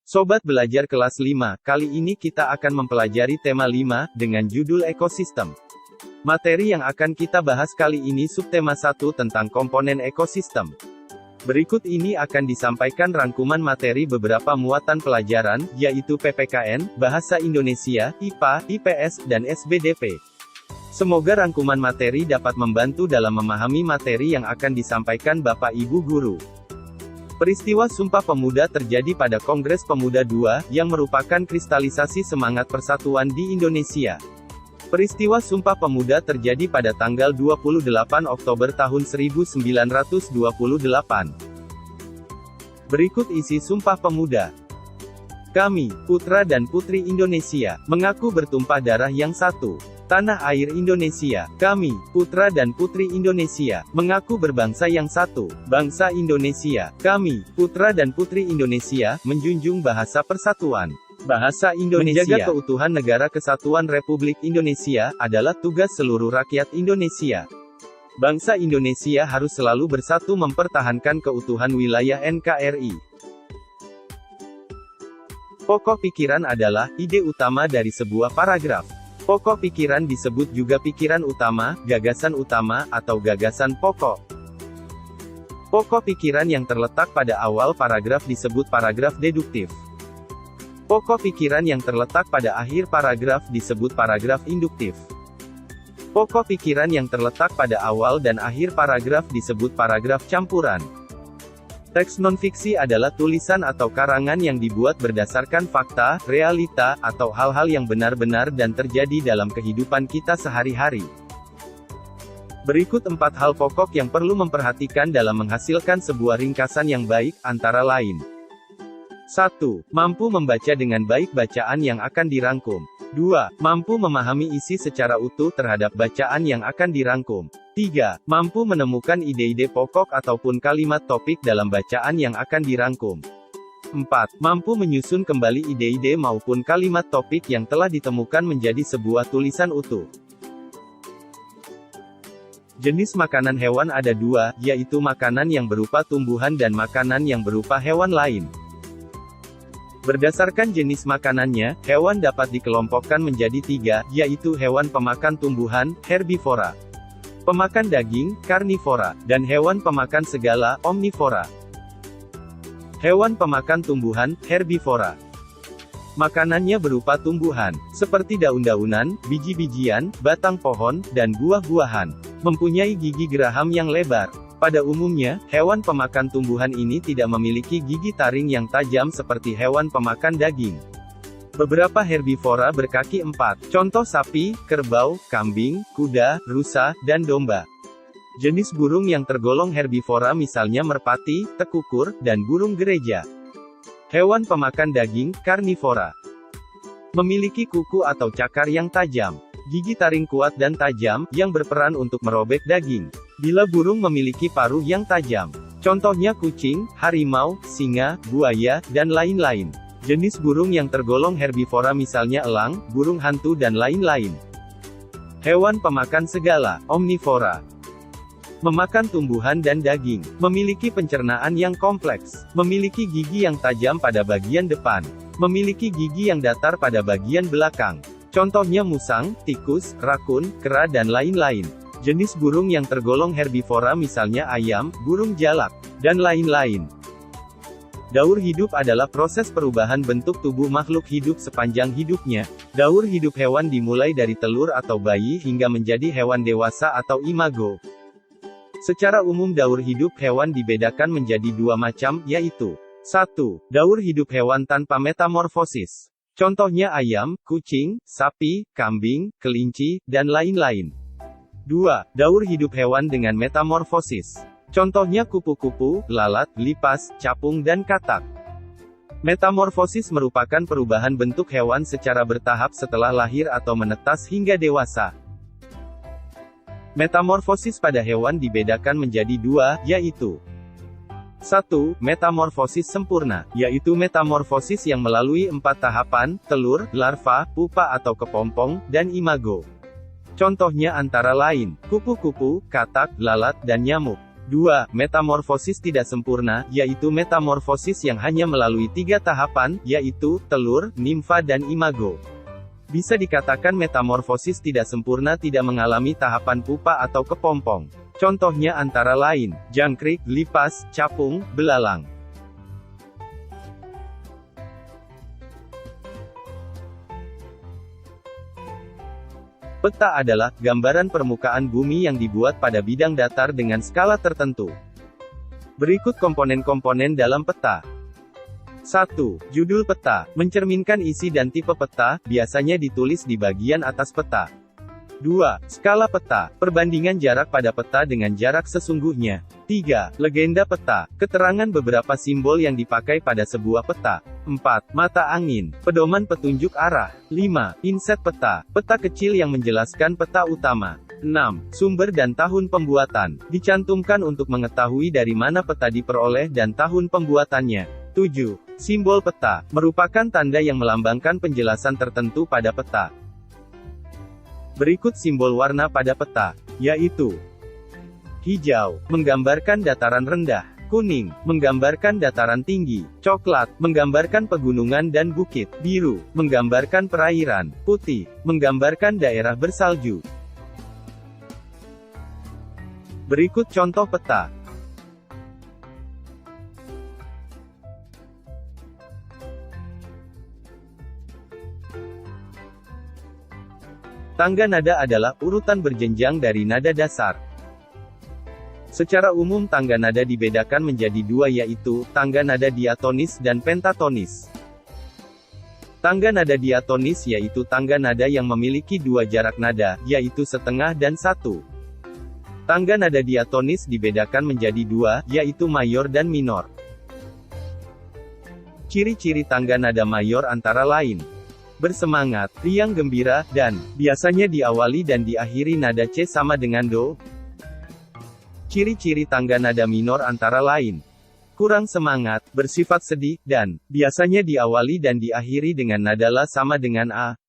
Sobat Belajar kelas 5, kali ini kita akan mempelajari tema 5, dengan judul ekosistem. Materi yang akan kita bahas kali ini subtema 1 tentang komponen ekosistem. Berikut ini akan disampaikan rangkuman materi beberapa muatan pelajaran, yaitu PPKN, Bahasa Indonesia, IPA, IPS, dan SBDP. Semoga rangkuman materi dapat membantu dalam memahami materi yang akan disampaikan Bapak Ibu Guru. Peristiwa Sumpah Pemuda terjadi pada Kongres Pemuda II, yang merupakan kristalisasi semangat persatuan di Indonesia. Peristiwa Sumpah Pemuda terjadi pada tanggal 28 Oktober tahun 1928. Berikut isi Sumpah Pemuda. Kami, putra dan putri Indonesia, mengaku bertumpah darah yang satu. Tanah air Indonesia, kami, putra dan putri Indonesia, mengaku berbangsa yang satu. Bangsa Indonesia, kami, putra dan putri Indonesia, menjunjung bahasa persatuan. Bahasa Indonesia. Menjaga keutuhan Negara Kesatuan Republik Indonesia, adalah tugas seluruh rakyat Indonesia. Bangsa Indonesia harus selalu bersatu mempertahankan keutuhan wilayah NKRI. Pokok pikiran adalah ide utama dari sebuah paragraf. Pokok pikiran disebut juga pikiran utama, gagasan utama, atau gagasan pokok. Pokok pikiran yang terletak pada awal paragraf disebut paragraf deduktif. Pokok pikiran yang terletak pada akhir paragraf disebut paragraf induktif. Pokok pikiran yang terletak pada awal dan akhir paragraf disebut paragraf campuran. Teks nonfiksi adalah tulisan atau karangan yang dibuat berdasarkan fakta, realita, atau hal-hal yang benar-benar dan terjadi dalam kehidupan kita sehari-hari. Berikut 4 hal pokok yang perlu memperhatikan dalam menghasilkan sebuah ringkasan yang baik, antara lain. 1. Mampu membaca dengan baik bacaan yang akan dirangkum. 2. Mampu memahami isi secara utuh terhadap bacaan yang akan dirangkum. 3. Mampu menemukan ide-ide pokok ataupun kalimat topik dalam bacaan yang akan dirangkum. 4. Mampu menyusun kembali ide-ide maupun kalimat topik yang telah ditemukan menjadi sebuah tulisan utuh. Jenis makanan hewan ada 2, yaitu makanan yang berupa tumbuhan dan makanan yang berupa hewan lain. Berdasarkan jenis makanannya, hewan dapat dikelompokkan menjadi 3, yaitu hewan pemakan tumbuhan, herbivora, pemakan daging, karnivora, dan hewan pemakan segala, omnivora. Hewan pemakan tumbuhan, herbivora. Makanannya berupa tumbuhan, seperti daun-daunan, biji-bijian, batang pohon, dan buah-buahan. Mempunyai gigi geraham yang lebar. Pada umumnya, hewan pemakan tumbuhan ini tidak memiliki gigi taring yang tajam seperti hewan pemakan daging. Beberapa herbivora berkaki 4, contoh sapi, kerbau, kambing, kuda, rusa, dan domba. Jenis burung yang tergolong herbivora misalnya merpati, tekukur, dan burung gereja. Hewan pemakan daging, karnivora. Memiliki kuku atau cakar yang tajam. Gigi taring kuat dan tajam, yang berperan untuk merobek daging. Bila burung memiliki paruh yang tajam. Contohnya kucing, harimau, singa, buaya, dan lain-lain. Jenis burung yang tergolong herbivora misalnya elang, burung hantu dan lain-lain. Hewan pemakan segala, omnivora. Memakan tumbuhan dan daging. Memiliki pencernaan yang kompleks. Memiliki gigi yang tajam pada bagian depan. Memiliki gigi yang datar pada bagian belakang. Contohnya musang, tikus, rakun, kera dan lain-lain. Jenis burung yang tergolong herbivora misalnya ayam, burung jalak, dan lain-lain. Daur hidup adalah proses perubahan bentuk tubuh makhluk hidup sepanjang hidupnya. Daur hidup hewan dimulai dari telur atau bayi hingga menjadi hewan dewasa atau imago. Secara umum daur hidup hewan dibedakan menjadi 2 macam, yaitu 1. Daur hidup hewan tanpa metamorfosis. Contohnya ayam, kucing, sapi, kambing, kelinci, dan lain-lain. 2. Daur hidup hewan dengan metamorfosis. Contohnya kupu-kupu, lalat, lipas, capung dan katak. Metamorfosis merupakan perubahan bentuk hewan secara bertahap setelah lahir atau menetas hingga dewasa. Metamorfosis pada hewan dibedakan menjadi 2, yaitu 1. Metamorfosis sempurna, yaitu metamorfosis yang melalui 4 tahapan, telur, larva, pupa atau kepompong, dan imago. Contohnya antara lain, kupu-kupu, katak, lalat, dan nyamuk. 2. Metamorfosis tidak sempurna, yaitu metamorfosis yang hanya melalui 3 tahapan, yaitu, telur, nimfa dan imago. Bisa dikatakan metamorfosis tidak sempurna tidak mengalami tahapan pupa atau kepompong. Contohnya antara lain, jangkrik, lipas, capung, belalang. Peta adalah gambaran permukaan bumi yang dibuat pada bidang datar dengan skala tertentu. Berikut komponen-komponen dalam peta. 1. Judul peta, mencerminkan isi dan tipe peta, biasanya ditulis di bagian atas peta. 2. Skala peta, perbandingan jarak pada peta dengan jarak sesungguhnya. 3. Legenda peta, keterangan beberapa simbol yang dipakai pada sebuah peta. 4. Mata angin, pedoman petunjuk arah. 5. Inset peta, peta kecil yang menjelaskan peta utama. 6. Sumber dan tahun pembuatan, dicantumkan untuk mengetahui dari mana peta diperoleh dan tahun pembuatannya. 7. Simbol peta, merupakan tanda yang melambangkan penjelasan tertentu pada peta. Berikut simbol warna pada peta, yaitu hijau, menggambarkan dataran rendah, kuning, menggambarkan dataran tinggi, coklat, menggambarkan pegunungan dan bukit, biru, menggambarkan perairan, putih, menggambarkan daerah bersalju. Berikut contoh peta. Tangga nada adalah urutan berjenjang dari nada dasar. Secara umum tangga nada dibedakan menjadi dua yaitu, tangga nada diatonis dan pentatonis. Tangga nada diatonis yaitu tangga nada yang memiliki dua jarak nada, yaitu setengah dan satu. Tangga nada diatonis dibedakan menjadi dua, yaitu mayor dan minor. Ciri-ciri tangga nada mayor antara lain: bersemangat, riang gembira, dan biasanya diawali dan diakhiri nada C sama dengan Do. Ciri-ciri tangga nada minor antara lain: kurang semangat, bersifat sedih, dan biasanya diawali dan diakhiri dengan nada La sama dengan A.